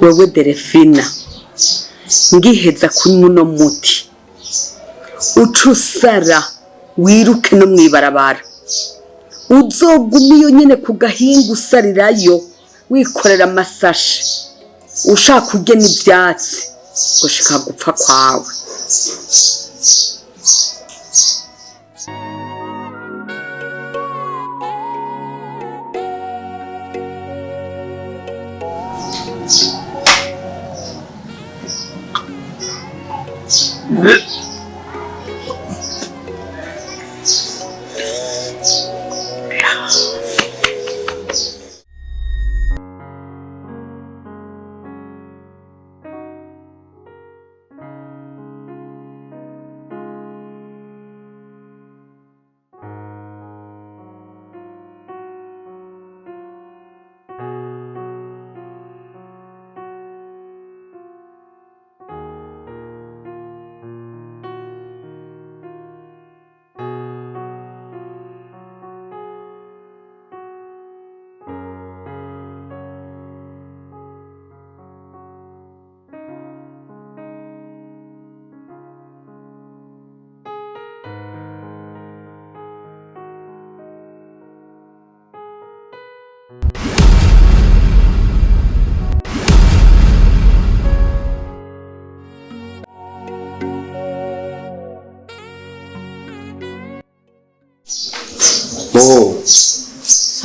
wewe Delefina ngiheza kunywa uno muti ucusara wiruke no mwibarabara uzoguma iyo nyene ku gahinga usarirayo wikorera amasashe ushaka kurya n'ivyatsi gushika gupfa kwawe.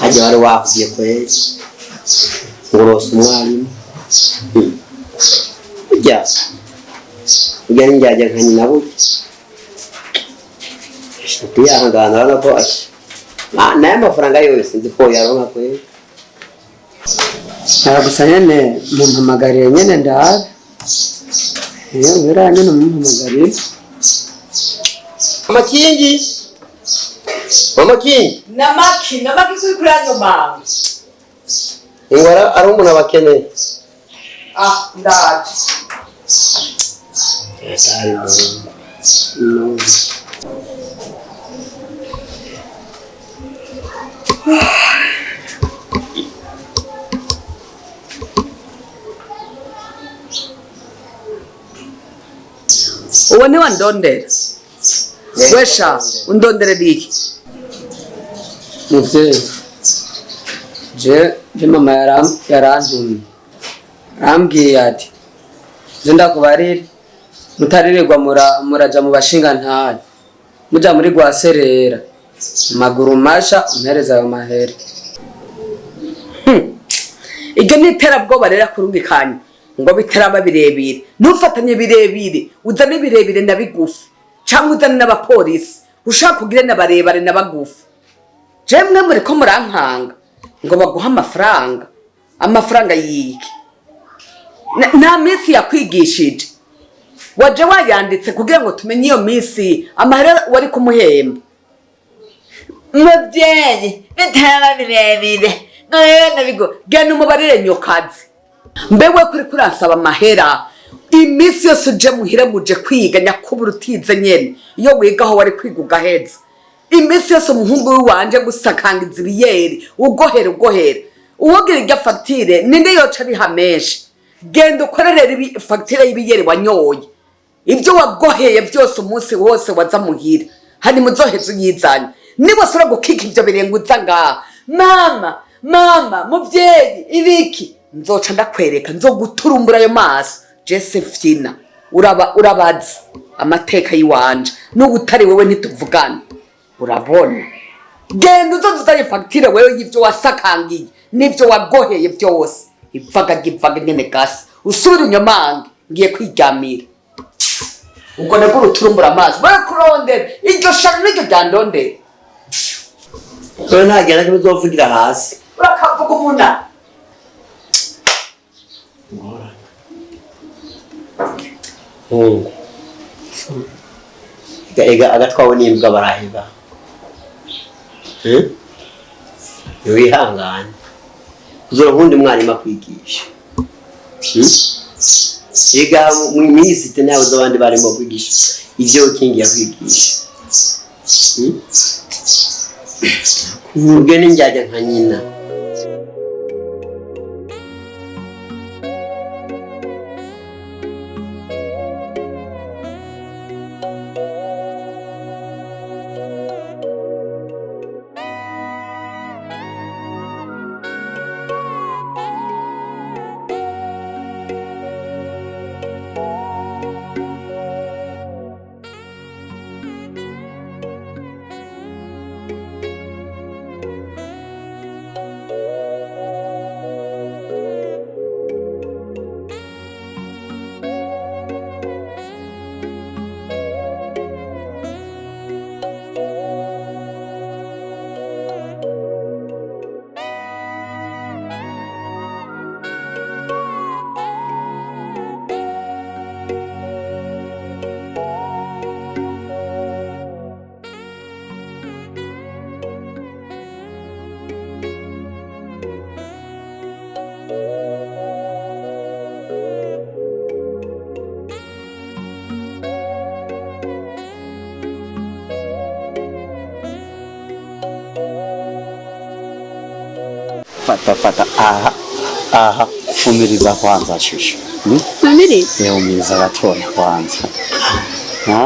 Haja wale wakuye kweli ngorosa umwarimu ujya njyaje nkanye nabo tuyahangana nako ashi naye amafaranga yose nzi ko yaronka kweli naragusanyane mumpamagarire nyene ndara iyo biranye no mumpamagarire Makinyi namaki kuri kuranyo mawe ingwara ari umuntu abakeneye ndaje uwo ni wandondera wesha undondere liki muvyeyi je mama yarantumye arambwiye ati je ndakubarire mutaririrwa muraja mu bashinga ntaye muja muri gwaserera maguru masha umpereza ayo mahera. Iryo ni iterabwoba rero kurungikanya ngo biteraba birebire ntufatanye birebire uzane birebire na bigufi cyangwa uzane n'abapolisi ushaka kugira n'abarebare n'abagufi. Jemwe muri ko murankanga ngo baguha amafaranga yiki nta minsi yakwigishije waje wayanditse kugira ngo tumenye iyo minsi amahera wari kumuhemba. Muvyeyi biteraba birebire nabigo gana umubarire nyokazi mbewe kuri kuransaba amahera iminsi yose uje muhire muje kwiga nyakubura utize nyene iyo wigaho wari kwiga ugaheza iminsi yose umuhungu wanje gusakangiza ibiyeri ugohera uwogira irya fagitire ninde yoca biha menshi genda ukorerera fagitire y'ibiyeri wanyoye ibyo wagoheye byose umunsi wose waza muhira hani muzoheza uyizanye niba sura gukika ibyo birenguza ngaha mama muvyeyi ibiki nzoca ndakwereka nzoguturumbura ayo maso Josephina urabazi amateka yiwanje n'ubutari wewe ntituvugana urabona genda uzozuzanye fagitire wewe y'ivyo wasakangiye n'ivyo wagoheye byose ivaga nyene gasi usubira inyomange ngiye kwiryamira ubwo nabwo uruturumbura amaso barakurondera iryo shano n'iryo ryandondera ko ntagera ko uzovugira hasi urakavuga umuna ega agatwawe n'imbwa baraheba wihangane uzora nkundi mwarimu akwigisha ega mwizite nawe z'abandi barimo kwigisha ivyo kingi yakwigisha ubwo ninjyaje nka nyina fata aha umiriza kwanza shusho Umiriza umiriza gatoya kwanza ha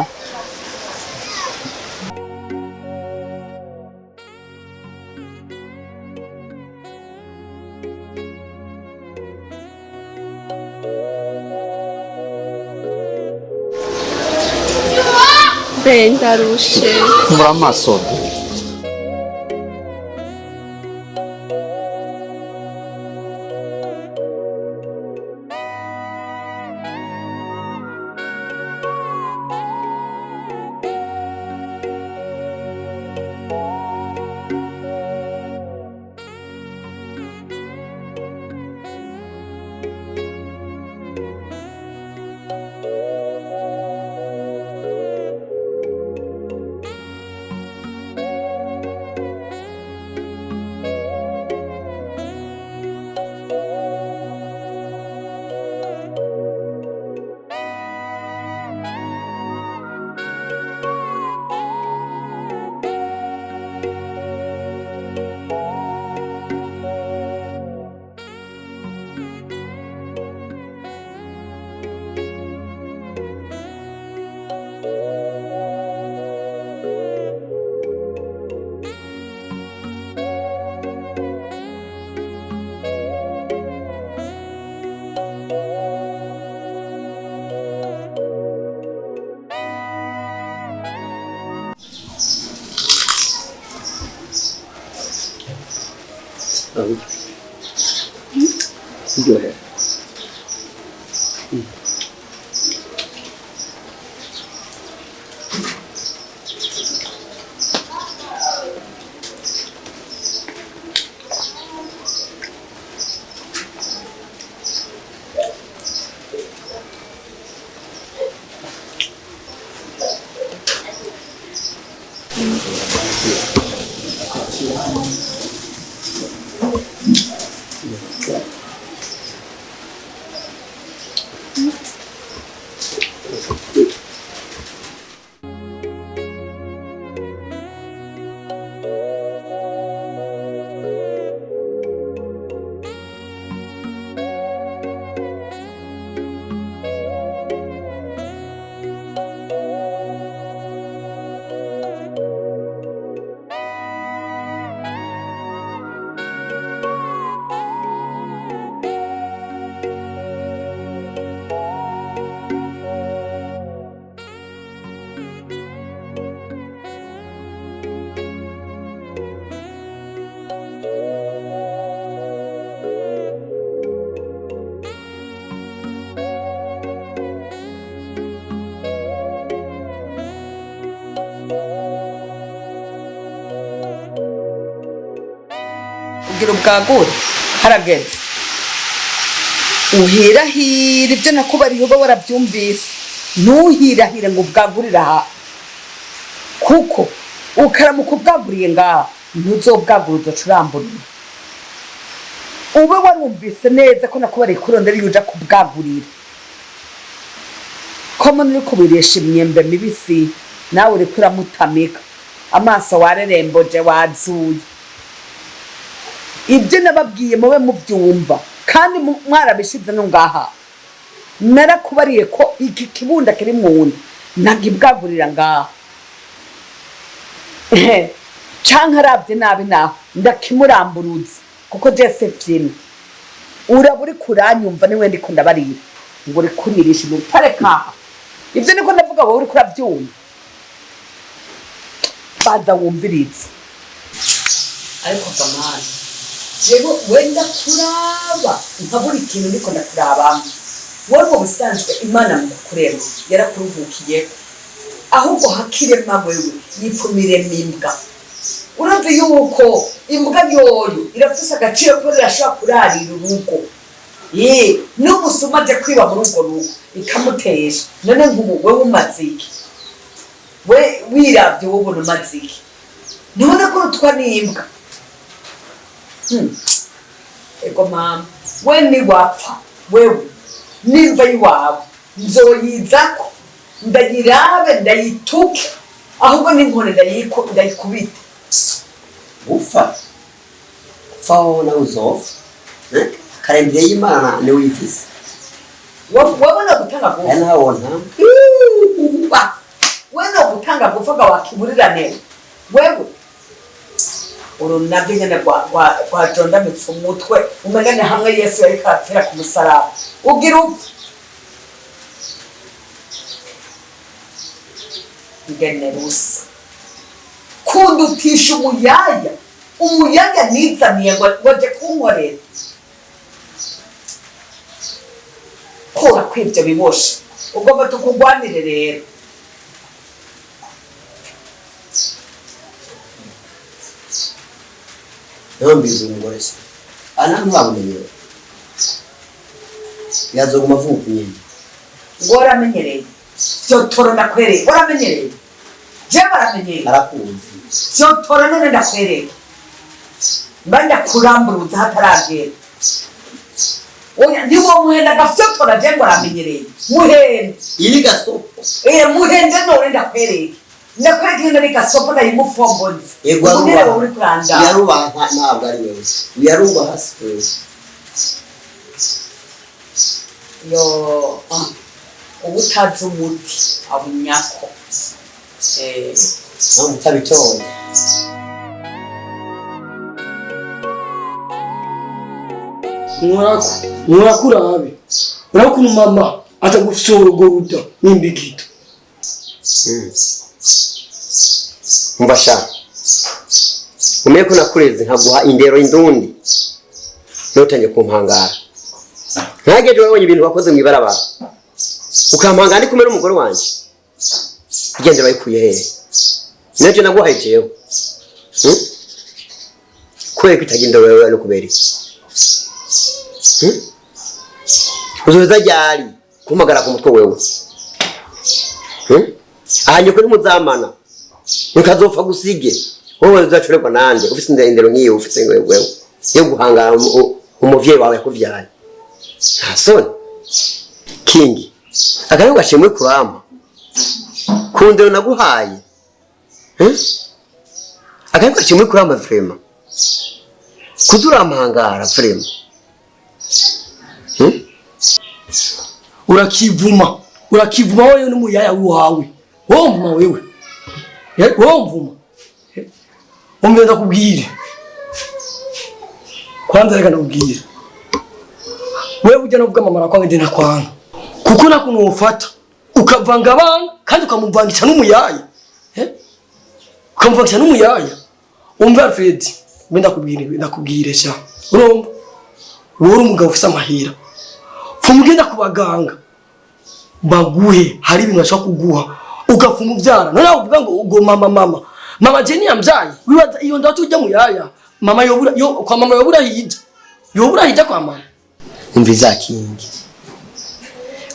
ndarushe muri amaso Mujohera. kugira ubwagure harageze uhirahira ibyo nakubariye uba warabyumvise ntuhirahire ngo ubwagurire aha kuko ukaramuka ubwaguriye ngaha ntuzobwagura uzocuramburira ube warumvise neza ko nakubariye kurondera iyo uja kubwagurira komo uri kubiresha imyembe mibisi nawe uriko uramutamika amaso wareremboje wazuye ibyo nababwiye mube mubyumva kandi mwarabishize no ngaha narakubariye ko iki kibunda kiri mu nda ntagibwagurira ngaha canke arabye nabi naho ndakimuramburuza kuko jese vyine uraba uri kuranyumva niwe ndiko ndabarira ngo uri kuririsha imipare kaha ivyo niko ndavuga wowe uri kuravyumva baza wumviriza ariko gamana jewe wenda kuraba nka buri kintu ndiko ndakurabamo wowe mu busanzwe imana mu kukurema yarakuruhukiye ahubwo hakirema wewe yipfumire mimbwa urazi yuko imbwa yoyo irafise agaciro ko irashobora kurarira urugo n'umusuma aje kwiba muri urwo rugo ikamutesha none nk'ubu wewe umaze iki we wiravye wowe ubona umaze iki ntibona ko rutwa n'imbwa ego mama we niwapfa wewe nimba iwawe nzoyizako ndayirabe ndayituke ahubwo n'inkoni ndayikubite Ufa. faho na uzova karembere y'Imana ni wifise wabona gutanga aya nabona wewe gutanga guvuga wakiburirane wewe urunabye nyene kwa jonda mitsu mutwe umegane hamwe Yesu yari kapfira ku musaraba ugira upfa ngene rusa kundutisha umuyaya nizaniye ngo waje kunkorera kora kwivyo biboshe ugomba tukugwanire rero yombiza umugore se ntwabumenyere yazoguma avuga nyine ngo waramenyereye vyotoro ndakwereye waramenyereye je baramenyereye arakuzi vyotoro none ndakwereye mbanda kuramburuza hataragera oya niwo muhenda gafyotora je ngo aramenyereye muhende iri gasopo muhende none ndakwereye ndakwereye none gasopo na imufombozi ego aruba uri kuranda yaruba ntabwo ari wewe yaruba hasi wewe yo ubutazi umuti abunyako mutabitoye mwarakura habi urakunu mama atagufishora goruda nimbigito mbasha umeye ko nakureze nkaguha indero indundi notanye kumpangara ntageje wabonye ibintu wakoze mwibarabara ukampangara ndi kumwe n'umugore wanje igende bayikuye hehe naje naguhaye jewe kwe kitaginda wewe no kubera uzoza ryari kumagara ku mutwe wewe ahanye kuri muzamana ukazopfa gusige wowe uzacuregwa nande ufise indero nkiyo ufise wewe yo guhangara umuvyeyi wawe yakuvyaye ntasoni kingi akari gashimwe kurama kundero naguhaye akari gashimwe kurama vrema kuzuramahangara vrema urakivuma wewe n'umuyaya wawe womvuma wewe womvuma umwenda kubwire kwanza reka nakubwire wewe ujya no kuvuga mama rakwange ndina kwanga kuko nakuno ufata ukavanga abana kandi ukamuvangisha n'umuyaya ukamuvangisha n'umuyaya umva Alfred ndakubwire sha urumva wowe umugabo ufise amahira fumugenda kubaganga baguhe hari ibintu bashaka kuguha ugafuma uvyara none uvuga ngo ugo mama je niyamvyaye wibaza iyo ndatu ujya muyaya mama yobura kwa mama yobura hija kwa mama umviza kingi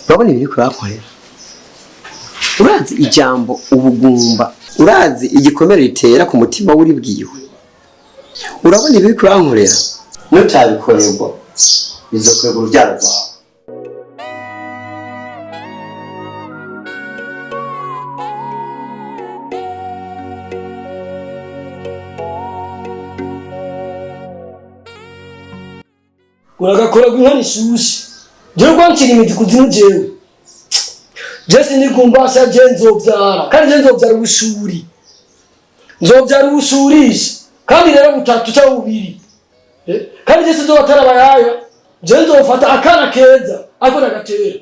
urabona ibiri kurakorera urazi ijambo ubugumba urazi igikomere ritera ku mutima wuri bwiwe urabona ibiri kurankorera nutabikorerwa bizokwega urubyaro rwawe uragakora gw'inkani shushe je kwankira imiti kuzimu jewe Jesse nigumbasha je nzovyara kandi je nzovyara ubushuri nzovyara ubushurisha kandi rero butatu cyangwa bubiri kandi Jesse nzobatarabayaya je nzofata akana keza ako nagatera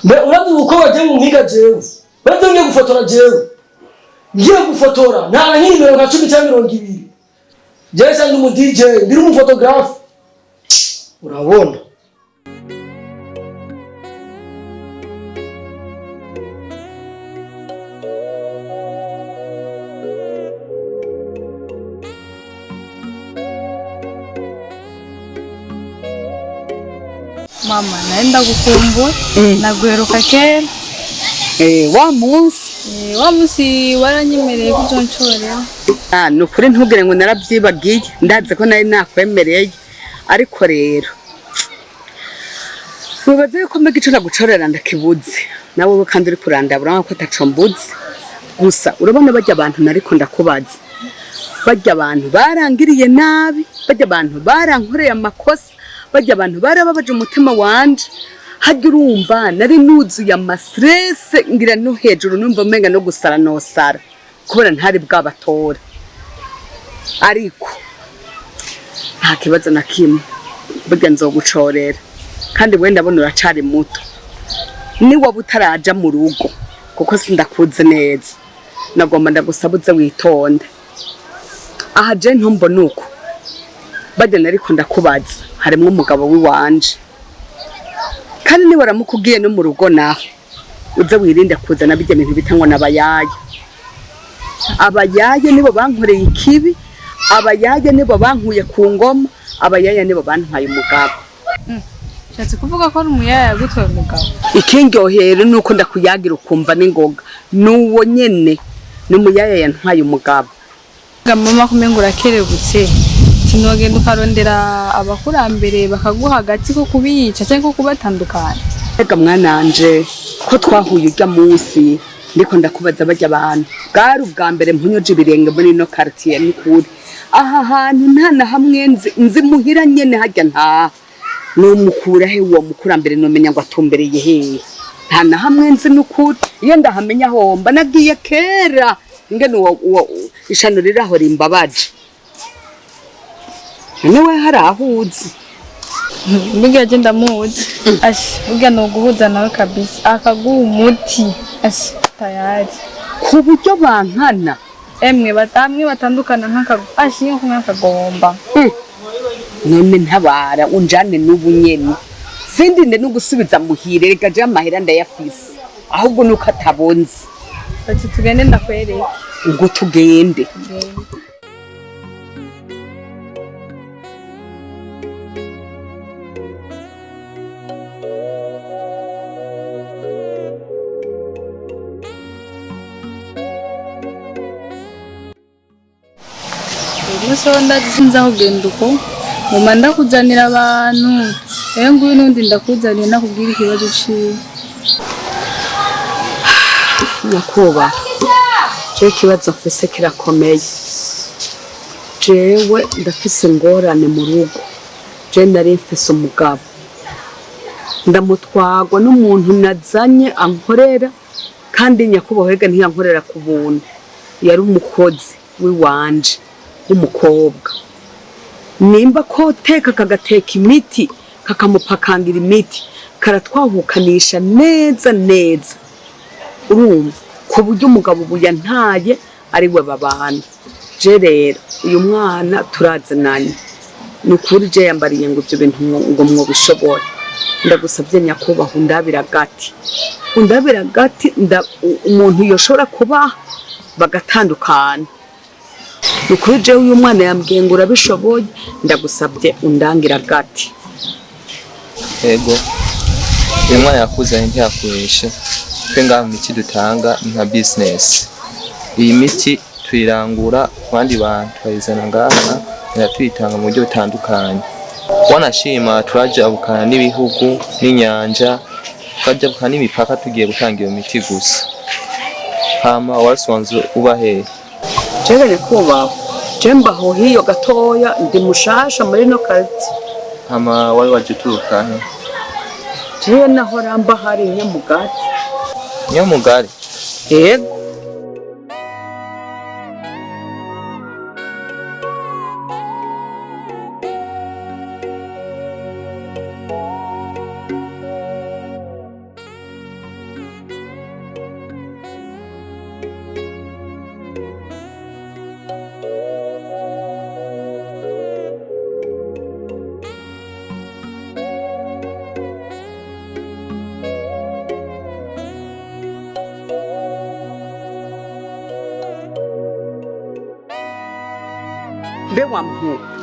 mbe urazi uko baje mu mpiga jewe baze ngiye gufotora jewe ngiye gufotora nta nkimero nka 10 cyangwa 20 Jesse ndi mu DJ ndi mu photographe urabona mama naenda gukumbura naguheruka kera wa munsi waranyemereye kuzoncorera nukuri ntugire ngo narabyibagiye ndaze ko nari nakwemereye ariko rero wibaze yuko mbega ico nagucorera ndakibuze nawe kandi uri kurandabura ko ataco mbuze gusa urabona bajya abantu nariko ndakubaza bajya abantu barangiriye nabi, bajya abantu barankoreye amakosa, bajya abantu barababaje umutima wanje. Hajya urumva nari nuzuye amasirese ngira no hejuru numva umenga no gusara nosara kubera ntari bwabatora. Ariko nta kibazo na kimwe, burya nzogucorera kandi wenda ndabona uracari muto. Ni waba utaraja mu rugo kuko sindakuze neza, nagomba ndagusabuze witonde. Aha je ntumbona uko bajya nariko ndakubaza harimo umugabo wiwanje, kandi ni waramukubwiye no mu rugo naho uze wirinde kuzana bijya ibintu bitangwa n'abayaye. Abayaye nibo bankoreye ikibi, abayaye nibo bankuye ku ngoma, abayaye nibo bantwaye umugabo. Shatse kuvuga ko ari umuyaya yagutoye umugabo? Ikindyohera nuko ndakuyagira ukumva n'ingoga nuwo nyene n'umuyaya yantwaye umugabo. Mama kumenga urakerebutse, sinogenda ukarondera abakurambere bakaguha agati ko kubica cyangwa ko kubatandukana. Ega mwananje ko twahuye ujya munsi ndiko ndakubaza bajya abantu bwari ubwa mbere mpunyoje ibirenge muri no quartier nikuri. Aha hantu nta na hamwe nzi muhira nyene hajya nta numukura he uwo mukurambere nomenya ngo atumbereye he, nta na hamwe nzi nukuri. Iyo ndahamenya homba nagiye kera ingene uwo ishano riraho rimbabaje. Niwe harahuzi Mbiga agenda muzi. Mbiga no guhuza nawe kabisa akaguha umuti tayari ku buryo bankana. Emwe batamwe batandukana nk'akago nk'akagomba. None ntabara unjane n'ubu nyene sindinde no gusubiza muhire reka je amahera ndayafise ahubwo nuko atabonze. Ati tugende ndakwereke. Ngo tugende. Musonda sinza kugenda uko muma ndakuzanira abantu nguyu nundi ndakuzaniye nakubwira ikibazo ciwe. Nyakuba je kibazo mfise kirakomeye. Jewe ndafise ingorane mu rugo. Je nari mfise umugabo ndamutwagwa n'umuntu nazanye ankorera, kandi nyakubohega ntiyankorera ku buntu, yari umukozi wiwanje umukobwa. Nimba ko teka kagateka imiti kakamupakangira imiti karatwahukanisha neza neza, urumva ku buryo umugabo buyantaye ari we babana. Je rero uyu mwana turazinanye nikuri je yambariye ngo ibyo bintu ngo mwobishobora. Ndagusabye nyakubaho undabira gati, undabira gati umuntu yoshora kuba bagatandukana. Nikuri je uyu mwana yambwiye ngo urabishoboye, ndagusabye undangira gati. Ego uyu mwana yakuzanye ntiyakoreshe twe ngaho imiti dutanga nka business. Iyi miti tuyirangura ku bandi bantu bayizana ngaha tuyitanga mu buryo butandukanye. Wanashima turaje abukana n'ibihugu n'inyanja, twajya abukana n'imipaka tugiye gutanga iyo miti gusa. Hama wasuwanze ubahe Jewe nikubaho jemba ho hiyo gatoya ndi mushasha muri no quartier. Hama wari waje uturuka he? Jewe naho ramba hari Nyamugari. Nyamugari? Yego.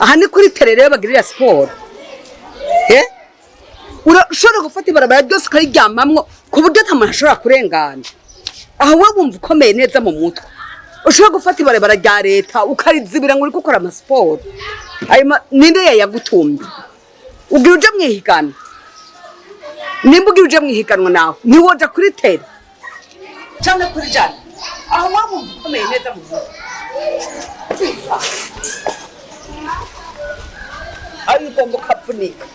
Aha ni kuri terere bagirira siporo. Urashobora gufata ibarabara ryose ukariryamamwo ku buryo atamuntu ashobora kurengana. Aha wowe wumva ukomeye neza mu mutwe. Ushobora gufata ibarabara rya leta ukarizibira ngo uri gukora amasiporo. Ninde yayagutumye? Ugira uje mwihigana. Nimba ugira uje mwihiganwa nawe ntiwoja kuri tere cyangwa kuri jana. Aha wowe wumva ukomeye neza mu mutwe. ayo ugomba ukavunika.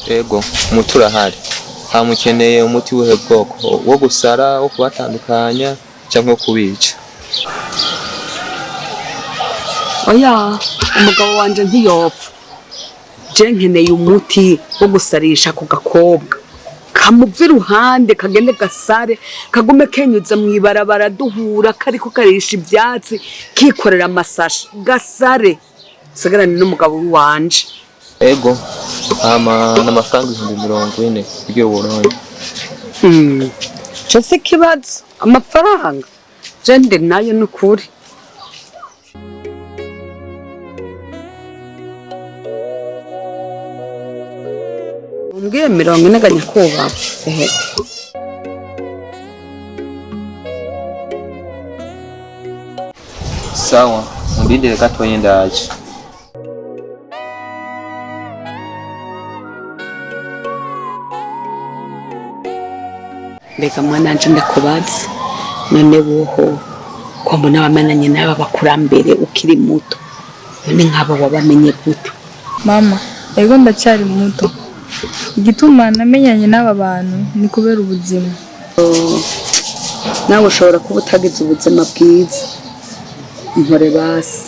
Ego umuti urahari, hamukeneye umuti wuhe bwoko, wo gusara, wo kubatandukanya cyangwa wo kubica? Oya, umugabo wanje ntiyopfa. Je nkeneye umuti wo gusarisha ku gakobwa, kamuva iruhande kagende gasare, kagume kenyuza mw'ibarabara duhura, kariko karisha ivyatsi, kikorera amasashe gasare, sigarane n'umugabo wanje. Ego hama n'amafaranga 40 kugira uburonke. Je si kibazo amafaranga, je ndi nayo nukuri. Umbwiye 40 ganyakuba. Sawa, mundindire gatoye ndaje. Mbega mwana wanje ndakubaza, none woho ko mbona wamenanye n'aba bakurambere ukiri muto, none nk'abo wabamenye gute? Mama, ego ndacyari muto. Igituma namenyanye n'aba bantu ni kubera ubuzima. Nawe ushobora kuba utagize ubuzima bwiza. Mpore basi.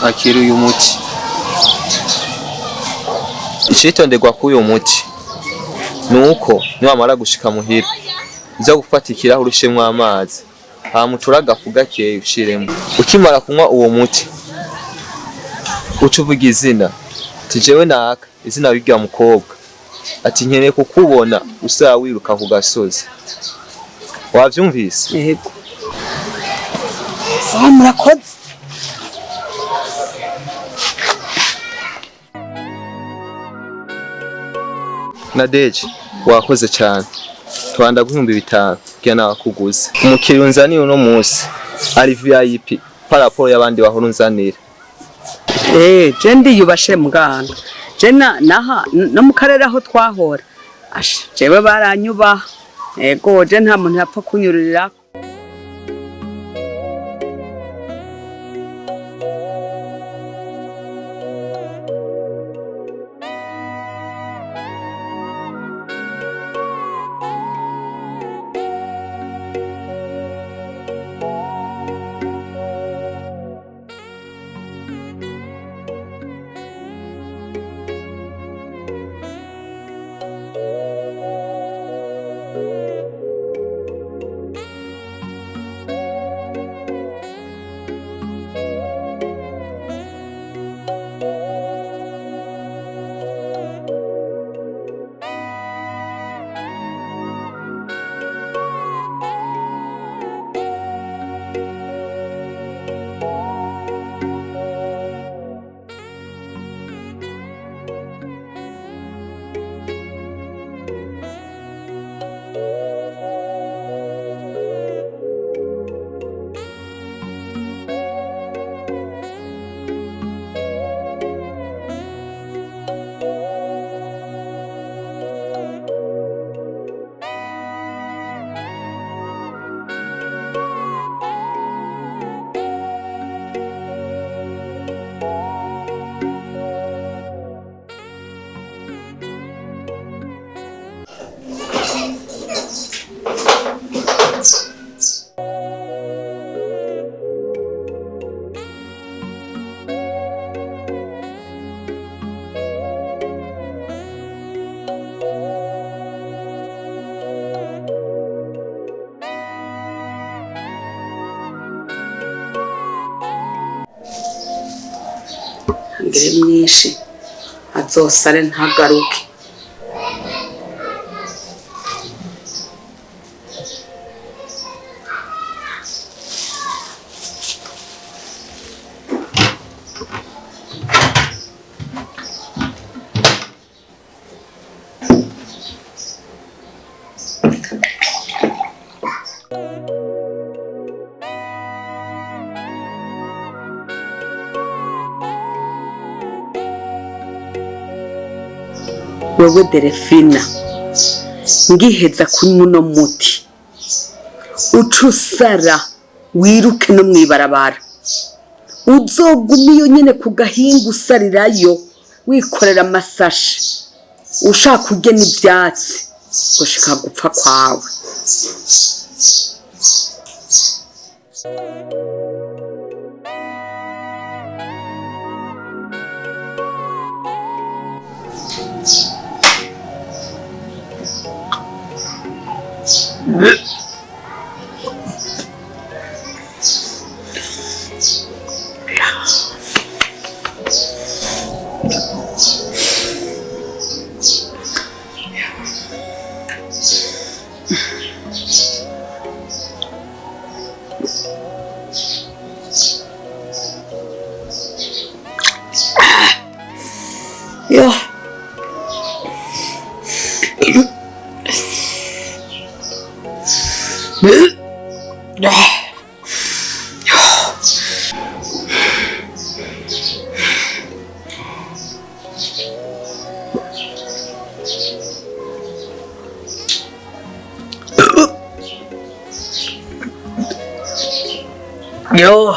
Akiri uyu muti, icitonderwa k'uyu muti nuko niwamara gushika muhira uza gufata ikirahuri ushemwo amazi, hama ucure agafu gakeyi ushiremo. Ukimara kunywa uwo muti uca uvuga izina, ati jewe naka, izina w'irya mukobwa, ati nkeneye kukubona usaba wiruka ku gasozi. Wavyumvise? Yego. Sawa murakoze. Nadeje wakoze cyane, twanda guhumba 5 kugira nakuguze. Umukiriya unzaniye uno munsi ari VIP paraporo y'abandi bahora unzanira. Je ndiyubashe muganga, je naha no mu karere aho twahora, jewe baranyubaha. Ego je nta muntu yapfa kunyurira. Ngere mwinshi azosare ntagaruke. wewe Delefina ngiheza kunywa uno muti uca usara wiruke no mwibarabara uzoguma iyo nyene ku gahinga usarirayo wikorera amasashi ushaka kurya n'ivyatsi gushika gupfa kwawe. Yo.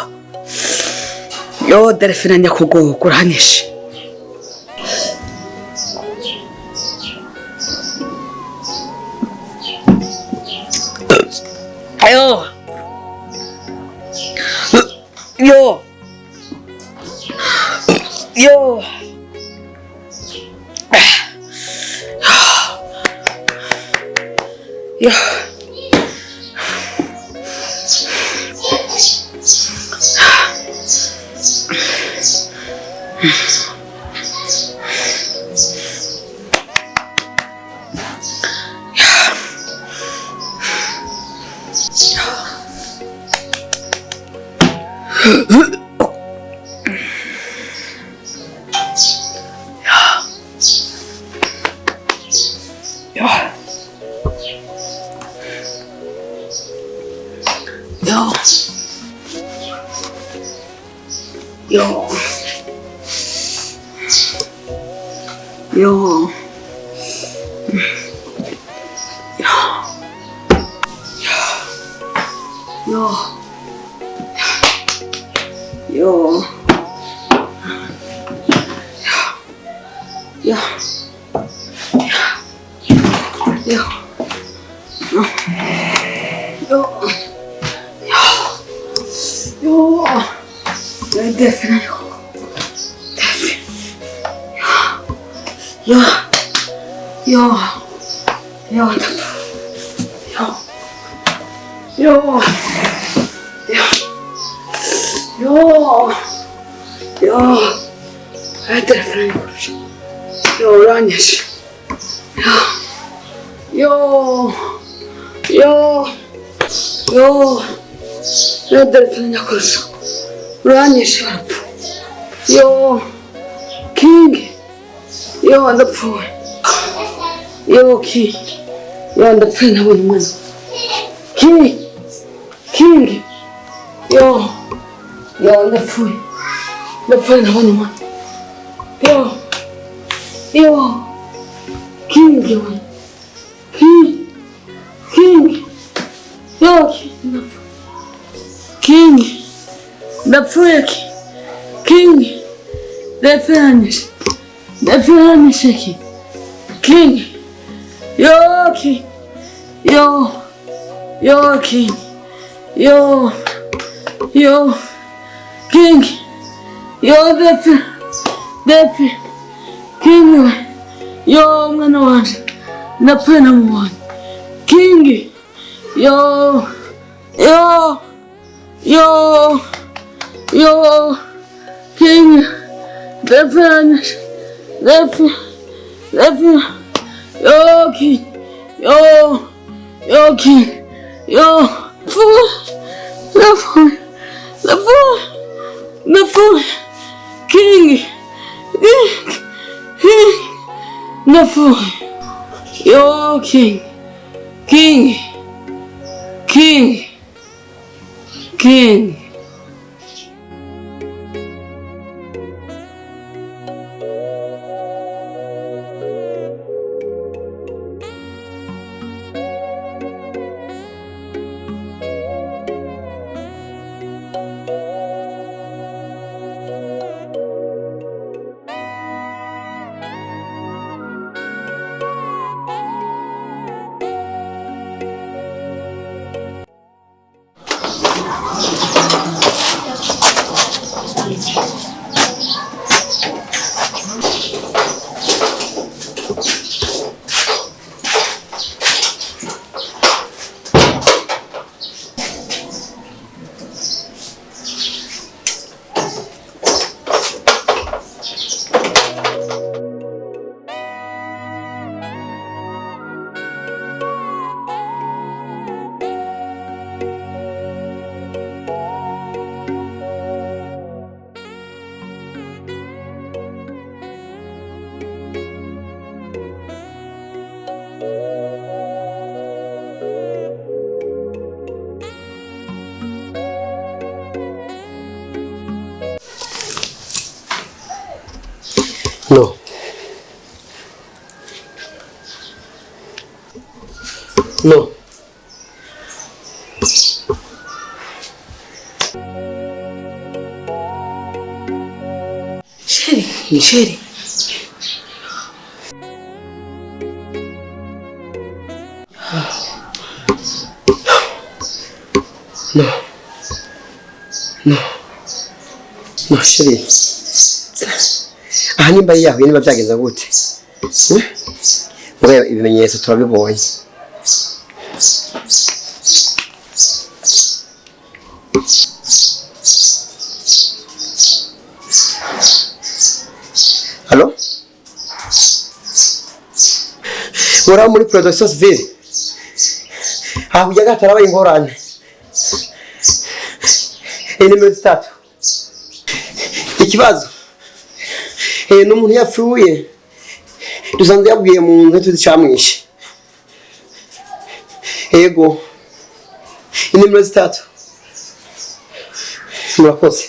Yo, Delefina nyakugogo uranishe. Yo. Yo. Yo. Yo. Yo, King, yo, on the floor. Yo, King, yo, on the floor. Now, woman. King, yo, on the floor. The floor. Now, woman. Yo, King, yo, King, yo, King, the floor. King, the furnace, shaking. King, yo, King, yo, King, yo, King, yo, the King, yo, man, one, the phenomenon one. King, yo, King, the furnace, yo, King, yo, King, yo, the fool, King, the fool, yo, King. No. Sheri, ni sheri. No. No. No, sheri. Aha nimba yahuye niba byageza gute? Mwe ibimenyetso turabibonye. Allo? Muraba muri production civile. Aho yaga tarabaye ingorane. Nimero 3. Ikibazo. N'umuntu yapfuye. Dusanze yabwiye mu nzu tuzicamwishe. Yego. Nimero 3. Murakoze.